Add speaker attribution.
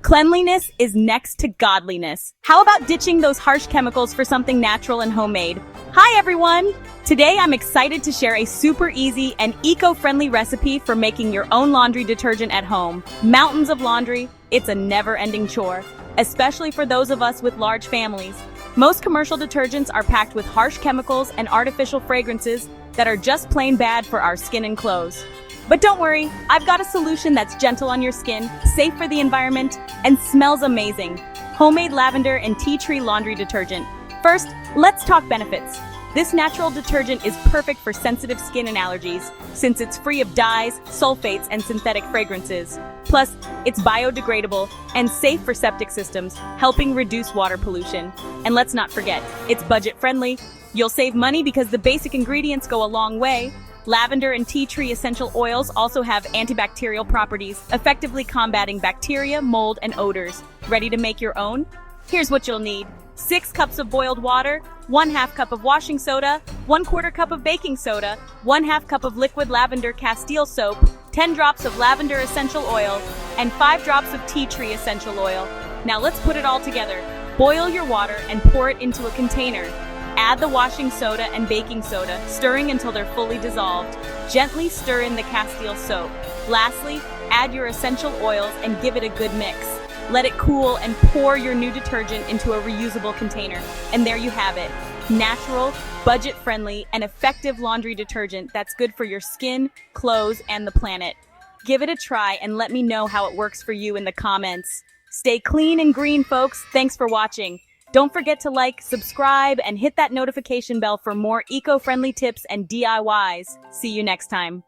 Speaker 1: Cleanliness is next to godliness. How about ditching those harsh chemicals for something natural and homemade? Hi everyone! Today I'm excited to share a super easy and eco-friendly recipe for making your own laundry detergent at home. Mountains of laundry, it's a never-ending chore, especially for those of us with large families. Most commercial detergents are packed with harsh chemicals and artificial fragrances that are just plain bad for our skin and clothes. But don't worry, I've got a solution that's gentle on your skin, safe for the environment, and smells amazing. Homemade lavender and tea tree laundry detergent. First, let's talk benefits. This natural detergent is perfect for sensitive skin and allergies, since it's free of dyes, sulfates, and synthetic fragrances. Plus, it's biodegradable and safe for septic systems, helping reduce water pollution. And let's not forget, it's budget-friendly. You'll save money because the basic ingredients go a long way. Lavender and tea tree essential oils also have antibacterial properties, effectively combating bacteria, mold, and odors. Ready to make your own? Here's what you'll need. 6 cups of boiled water, 1/2 cup of washing soda, 1/4 cup of baking soda, 1/2 cup of liquid lavender castile soap, 10 drops of lavender essential oil, and 5 drops of tea tree essential oil. Now let's put it all together. Boil your water and pour it into a container. Add the washing soda and baking soda, stirring until they're fully dissolved. Gently stir in the castile soap. Lastly, add your essential oils and give it a good mix. Let it cool and pour your new detergent into a reusable container. And there you have it. Natural, budget-friendly, and effective laundry detergent that's good for your skin, clothes, and the planet. Give it a try and let me know how it works for you in the comments. Stay clean and green, folks. Thanks for watching. Don't forget to like, subscribe, and hit that notification bell for more eco-friendly tips and DIYs. See you next time.